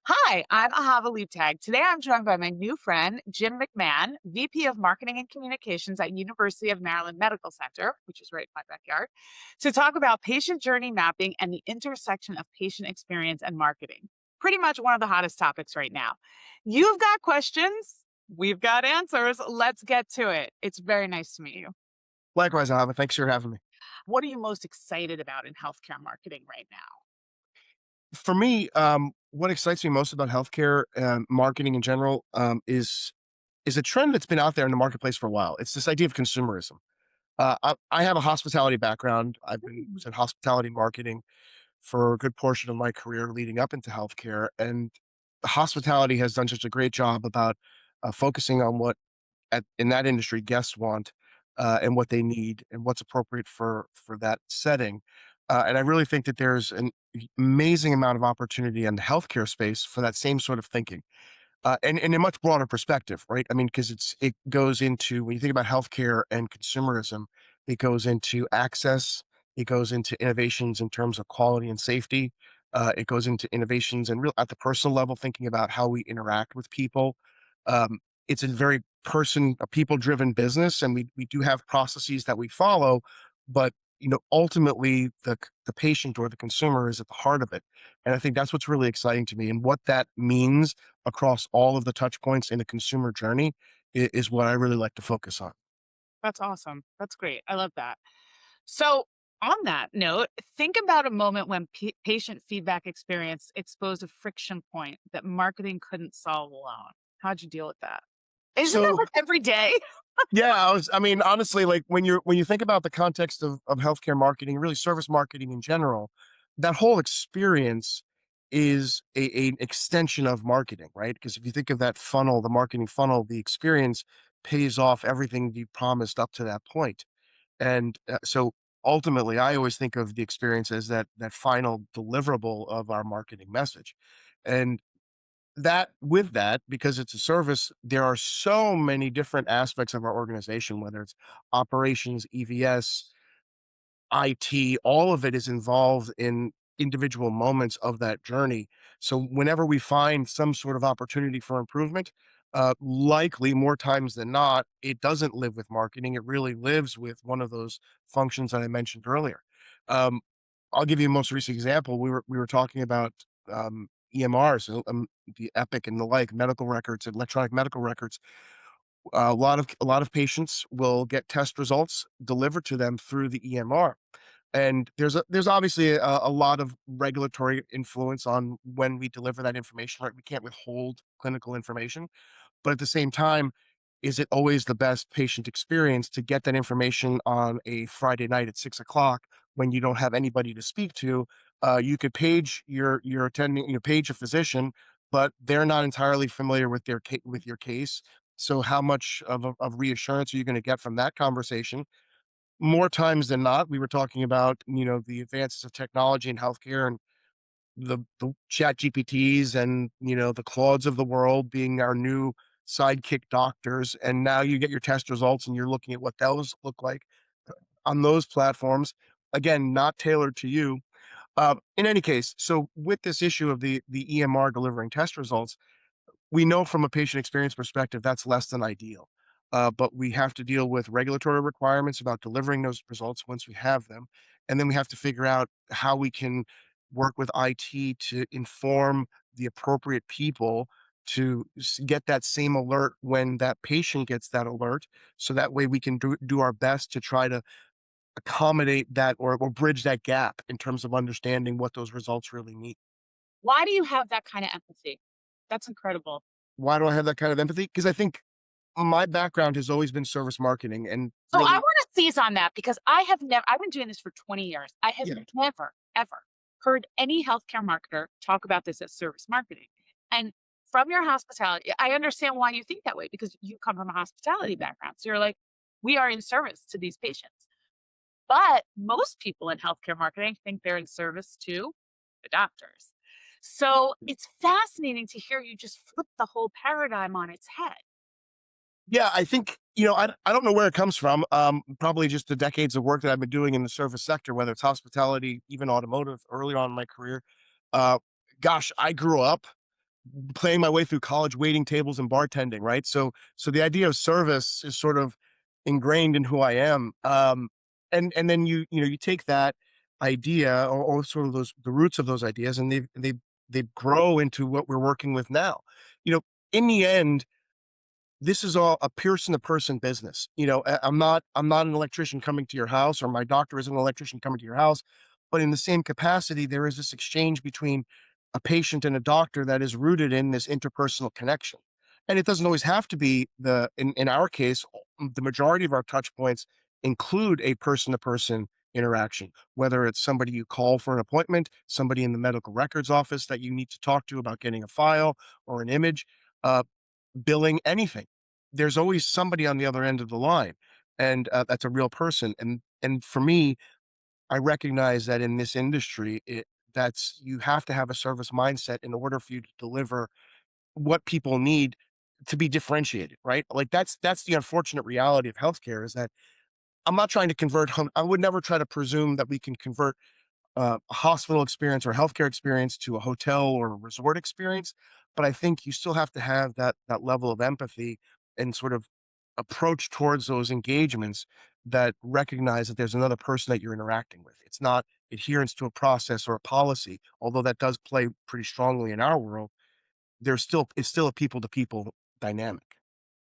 Hi, I'm Ahava Leibtag. Today I'm joined by my new friend, Jim McMahon, VP of Marketing and Communications at University of Maryland Medical Center, which is right in my backyard, to talk about patient journey mapping and the intersection of patient experience and marketing. Pretty much one of the hottest topics right now. You've got questions, we've got answers. Let's get to it. It's very nice to meet you. Likewise, Ahava. Thanks for having me. What are you most excited about in healthcare marketing right now? For me, what excites me most about healthcare and marketing in general is a trend that's been out there in the marketplace for a while. It's this idea of consumerism. I have a hospitality background. I've been Mm, was in hospitality marketing for a good portion of my career leading up into healthcare, and hospitality has done such a great job about focusing on what in that industry guests want and what they need and what's appropriate for that setting. And I really think that there's an amazing amount of opportunity in the healthcare space for that same sort of thinking, and in a much broader perspective, right? I mean, because it goes into when you think about healthcare and consumerism, it goes into access, it goes into innovations in terms of quality and safety, it goes into innovations and real at the personal level, thinking about how we interact with people. Um, it's a very a people driven business, and we do have processes that we follow, but ultimately the patient or the consumer is at the heart of it, and I think that's what's really exciting to me, and what that means across all of the touch points in the consumer journey is what I really like to focus on. That's awesome. That's great. I love that. So, on that note, think about a moment when patient feedback experience exposed a friction point that marketing couldn't solve alone. How'd you deal with that? Isn't that So like every day? yeah, I mean, honestly, like when you think about the context of healthcare marketing, really service marketing in general, that whole experience is an extension of marketing, right? Because if you think of that funnel, the marketing funnel, the experience pays off everything you promised up to that point. And so ultimately, I always think of the experience as that final deliverable of our marketing message. And with that, because it's a service, there are so many different aspects of our organization, whether it's operations, EVS, IT, all of it is involved in individual moments of that journey. So whenever we find some sort of opportunity for improvement, likely more times than not, it doesn't live with marketing. It really lives with one of those functions that I mentioned earlier. Um, I'll give you a most recent example. We were talking about EMRs, the Epic and the like, medical records, electronic medical records. A lot of patients will get test results delivered to them through the EMR, and there's obviously a lot of regulatory influence on when we deliver that information. Right, we can't withhold clinical information, but at the same time, is it always the best patient experience to get that information on a Friday night at 6 o'clock when you don't have anybody to speak to? You could page your attending, page a physician, but they're not entirely familiar with with your case. So, how much of reassurance are you going to get from that conversation? More times than not, we were talking about the advances of technology in healthcare, and the chat GPTs and, the Claudes of the world being our new sidekick doctors, and now you get your test results and you're looking at what those look like on those platforms. Again, not tailored to you. In any case, so with this issue of the EMR delivering test results, we know from a patient experience perspective that's less than ideal. But we have to deal with regulatory requirements about delivering those results once we have them. And then we have to figure out how we can work with IT to inform the appropriate people to get that same alert when that patient gets that alert. So that way we can do our best to try to accommodate that, or bridge that gap in terms of understanding what those results really mean. Why do you have that kind of empathy? That's incredible. Why do I have that kind of empathy? Because I think my background has always been service marketing and So I really. want to seize on that because I've been doing this for 20 years. I have Yeah. never, ever heard any healthcare marketer talk about this as service marketing. And from your hospitality, I understand why you think that way because you come from a hospitality background. So you're like, we are in service to these patients. But most people in healthcare marketing think they're in service to the doctors. So it's fascinating to hear you just flip the whole paradigm on its head. Yeah, I think, I don't know where it comes from. Probably just the decades of work that I've been doing in the service sector, whether it's hospitality, even automotive early on in my career. Uh, Gosh, I grew up playing my way through college, waiting tables and bartending, right? So the idea of service is sort of ingrained in who I am. And then you take that idea, or sort of those the roots of those ideas, and they grow into what we're working with now. You know, in the end, this is all a person to person business. I'm not an electrician coming to your house, or my doctor isn't an electrician coming to your house. But in the same capacity, there is this exchange between a patient and a doctor that is rooted in this interpersonal connection. And it doesn't always have to be in our case, the majority of our touch points include a person to person interaction, whether it's somebody you call for an appointment, somebody in the medical records office that you need to talk to about getting a file or an image. Uh, Billing, anything. There's always somebody on the other end of the line, and, that's a real person, and for me, I recognize that in this industry, that's you have to have a service mindset in order for you to deliver what people need to be differentiated, right? Like, that's the unfortunate reality of healthcare, is that I'm not trying to convert home I would never try to presume that we can convert a hospital experience or a healthcare experience to a hotel or a resort experience. But I think you still have to have that level of empathy and sort of approach towards those engagements that recognize that there's another person that you're interacting with. It's not adherence to a process or a policy, although that does play pretty strongly in our world. It's still a people to people dynamic.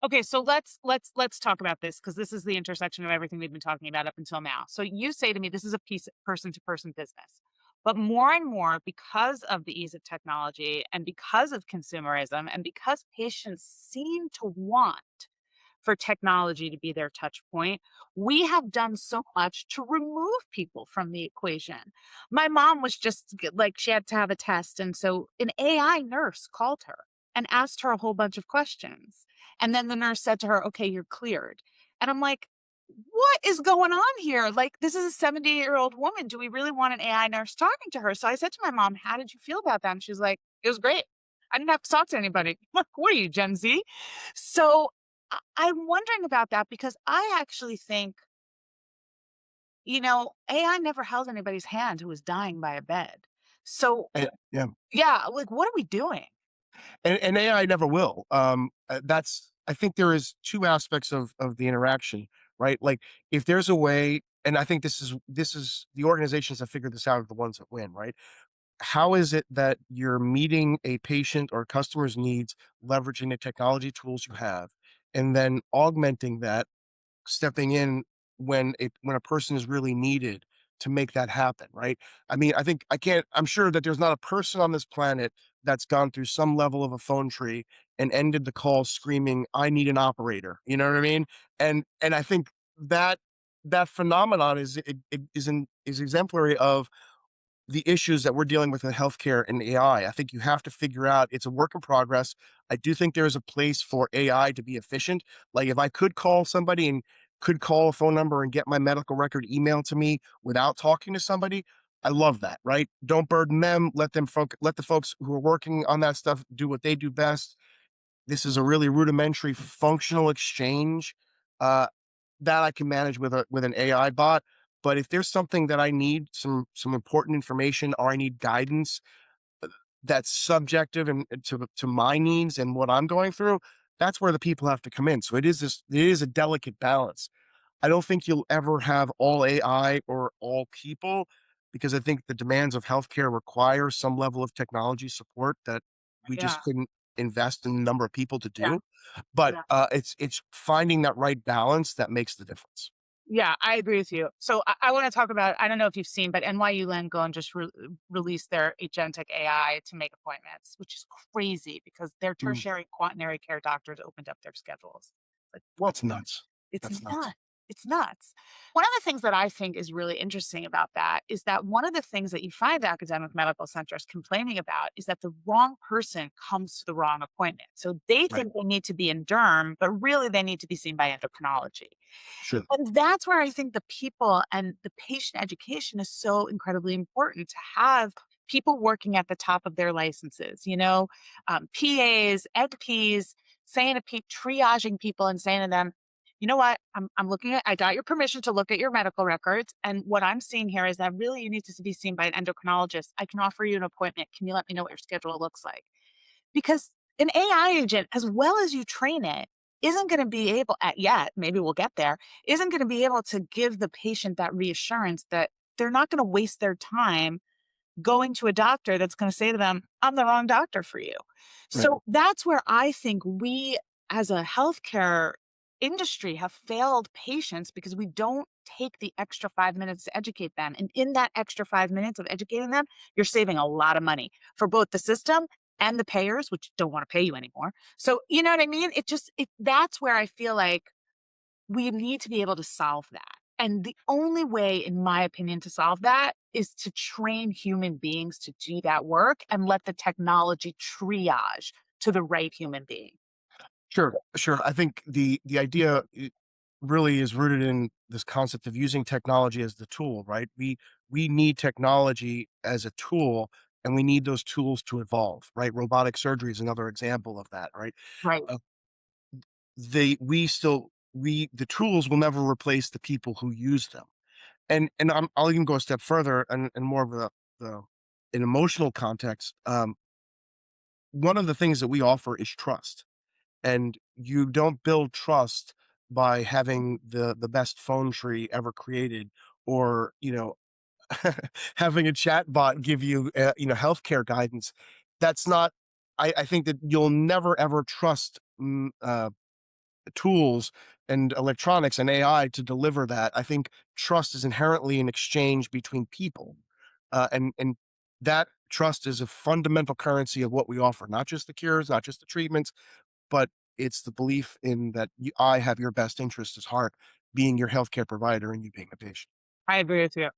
Okay, so let's talk about this because this is the intersection of everything we've been talking about up until now. So you say to me this is a piece person to person business. But more and more, because of the ease of technology and because of consumerism and because patients seem to want for technology to be their touch point, we have done so much to remove people from the equation. My mom was just like, she had to have a test. And so an AI nurse called her and asked her a whole bunch of questions. And then the nurse said to her, okay, you're cleared. And I'm like, what is going on here? Like, this is a 70-year-old woman. Do we really want an AI nurse talking to her? So I said to my mom, how did you feel about that? And she's like, it was great. I didn't have to talk to anybody. I'm like, what are you, Gen Z? So I'm wondering about that because I actually think, AI never held anybody's hand who was dying by a bed. So, Yeah. yeah, like, what are we doing? And AI never will. That's I think there is 2 aspects of the interaction, right? Like, if there's a way, and I think this is the organizations that figure this out are the ones that win, right? How is it that you're meeting a patient or customer's needs, leveraging the technology tools you have, and then augmenting that, stepping in when a person is really needed to make that happen, right? I mean, I'm sure that there's not a person on this planet that's gone through some level of a phone tree and ended the call screaming, "I need an operator." You know what I mean? And I think that that phenomenon is exemplary of the issues that we're dealing with in healthcare and AI. I think you have to figure out, it's a work in progress. I do think there is a place for AI to be efficient. Like, if I could call somebody and could call a phone number and get my medical record emailed to me without talking to somebody, I love that, right? Don't burden them. Let the folks who are working on that stuff do what they do best. This is a really rudimentary functional exchange uh, that I can manage with an AI bot. But if there's something that I need, some important information, or I need guidance that's subjective and to my needs and what I'm going through, that's where the people have to come in. So it is a delicate balance. I don't think you'll ever have all AI or all people, because I think the demands of healthcare require some level of technology support that we Yeah, just couldn't invest in the number of people to yeah, do. But yeah. it's finding that right balance that makes the difference. Yeah, I agree with you. So I want to talk about, I don't know if you've seen, but NYU Langone just released their agentic AI to make appointments, which is crazy because their Mm, tertiary quaternary care doctors opened up their schedules. Like, what? that's nuts. It's That's nuts. nuts. It's nuts. One of the things that I think is really interesting about that is that one of the things that you find academic medical centers complaining about is that the wrong person comes to the wrong appointment. So they Right. think they need to be in derm, but really they need to be seen by endocrinology. Sure. And that's where I think the people and the patient education is so incredibly important to have people working at the top of their licenses, PAs, NPs, saying to triaging people and saying to them, you know what? I'm looking at, I got your permission to look at your medical records. And what I'm seeing here is that really you need to be seen by an endocrinologist. I can offer you an appointment. Can you let me know what your schedule looks like? because an AI agent, as well as you train it, isn't going to be able at yet, maybe we'll get there, isn't going to be able to give the patient that reassurance that they're not going to waste their time going to a doctor that's going to say to them, I'm the wrong doctor for you. Right. So that's where I think we as a healthcare industry have failed patients because we don't take the extra 5 minutes to educate them. And in that extra 5 minutes of educating them, you're saving a lot of money for both the system and the payers, which don't want to pay you anymore. So, you know what I mean? That's where I feel like we need to be able to solve that. And the only way, in my opinion, to solve that is to train human beings to do that work and let the technology triage to the right human being. Sure, sure. I think the idea really is rooted in this concept of using technology as the tool, right? We need technology as a tool, and we need those tools to evolve, right? Robotic surgery is another example of that, right? Right. Uh, the tools will never replace the people who use them. And I'll even go a step further and more of the an emotional context. One of the things that we offer is trust, and you don't build trust by having the best phone tree ever created, or having a chat bot give you healthcare guidance. That's not. I think that you'll never ever trust tools and electronics and AI to deliver that. I think trust is inherently an exchange between people, and that trust is a fundamental currency of what we offer. Not just the cures, not just the treatments, but it's the belief in that I have your best interest at heart, being your healthcare provider and you being a patient. I agree with you.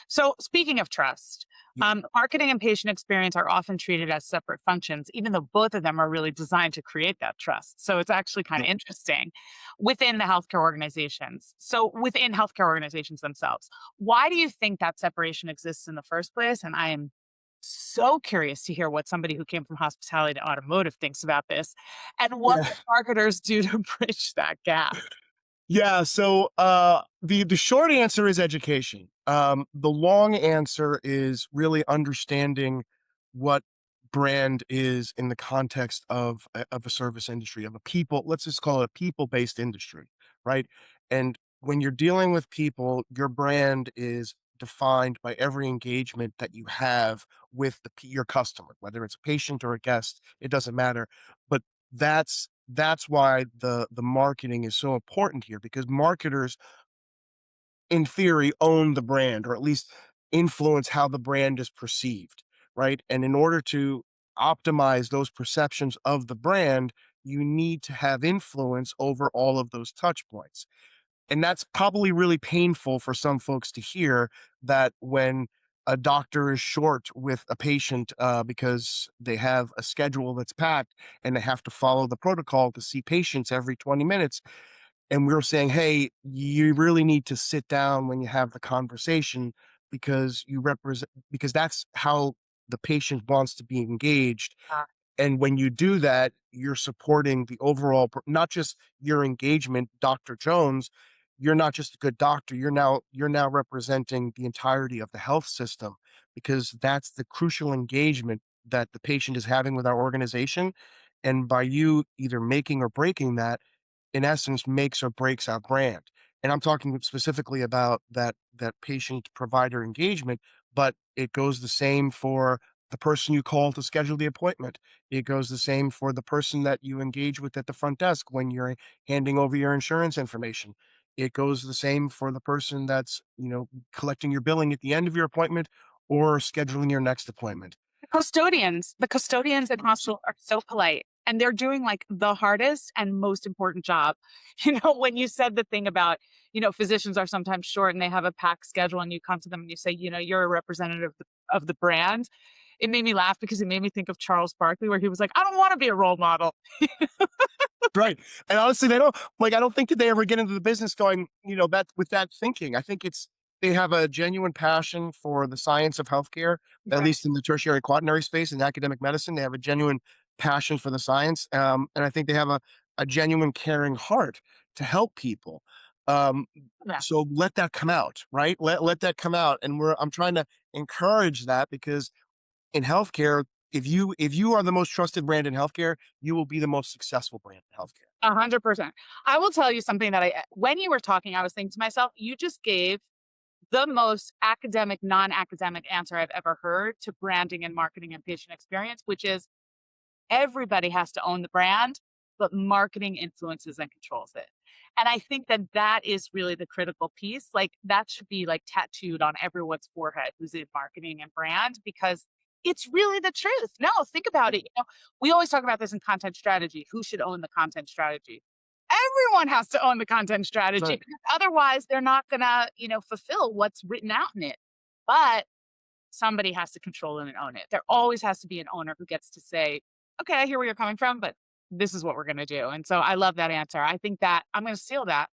So, speaking of trust, Yeah, marketing and patient experience are often treated as separate functions, even though both of them are really designed to create that trust. So, it's actually kind yeah, of interesting within the healthcare organizations. So, within healthcare organizations themselves, why do you think that separation exists in the first place? And I am so curious to hear what somebody who came from hospitality to automotive thinks about this and what yeah. can marketers do to bridge that gap. Yeah, so, the short answer is education. The long answer is really understanding what brand is in the context of a service industry, of a people, let's just call it a people-based industry, right? And when you're dealing with people, your brand is defined by every engagement that you have with your customer, whether it's a patient or a guest, it doesn't matter. But that's why the marketing is so important here, because marketers in theory own the brand, or at least influence how the brand is perceived, right? And in order to optimize those perceptions of the brand, you need to have influence over all of those touch points. And that's probably really painful for some folks to hear, that when a doctor is short with a patient because they have a schedule that's packed and they have to follow the protocol to see patients every 20 minutes, and we were saying, hey, you really need to sit down when you have the conversation, because that's how the patient wants to be engaged. And when you do that, you're supporting the overall, not just your engagement, Dr. Jones. You're not just a good doctor. You're now representing the entirety of the health system, because that's the crucial engagement that the patient is having with our organization. And by you either making or breaking that, in essence, makes or breaks our brand. And I'm talking specifically about that patient provider engagement, but it goes the same for the person you call to schedule the appointment. It goes the same for the person that you engage with at the front desk when you're handing over your insurance information. It goes the same for the person that's, collecting your billing at the end of your appointment or scheduling your next appointment. The custodians in hospital are so polite and they're doing like the hardest and most important job. When you said the thing about, physicians are sometimes short and they have a packed schedule and you come to them and you say, you're a representative of the brand. It made me laugh because it made me think of Charles Barkley, where he was like, I don't want to be a role model. Right. And honestly, I don't think that they ever get into the business going, that with that thinking. I think they have a genuine passion for the science of healthcare, at Right. least in the tertiary quaternary space in academic medicine. They have a genuine passion for the science. And I think they have a genuine caring heart to help people. Um, Yeah. so let that come out, right? Let that come out. And I'm trying to encourage that, because in healthcare, If you are the most trusted brand in healthcare, you will be the most successful brand in healthcare. 100%. I will tell you something that when you were talking, I was thinking to myself, you just gave the most academic, non-academic answer I've ever heard to branding and marketing and patient experience, which is everybody has to own the brand, but marketing influences and controls it. And I think that that is really the critical piece. Like that should be like tattooed on everyone's forehead who's in marketing and brand because it's really the truth. No, think about it. We always talk about this in content strategy. Who should own the content strategy? Everyone has to own the content strategy Right. because otherwise they're not gonna, fulfill what's written out in it. But somebody has to control it and own it. There always has to be an owner who gets to say, "Okay, I hear where you're coming from, but this is what we're gonna do." And so I love that answer. I think that I'm gonna steal that.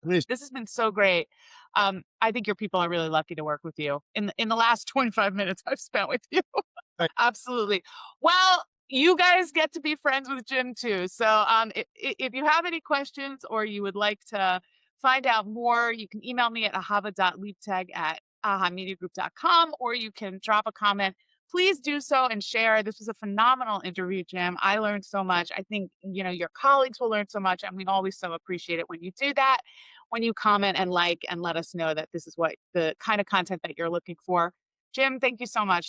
Please. This has been so great. I think your people are really lucky to work with you in the last 25 minutes I've spent with you. Absolutely. Well, you guys get to be friends with Jim too. So if you have any questions or you would like to find out more, you can email me at ahava.leibtag at ahamediagroup.com, or you can drop a comment. Please do so and share. This was a phenomenal interview, Jim. I learned so much. I think, your colleagues will learn so much. And we always so appreciate it when you do that, when you comment and like and let us know that this is what the kind of content that you're looking for. Jim, thank you so much.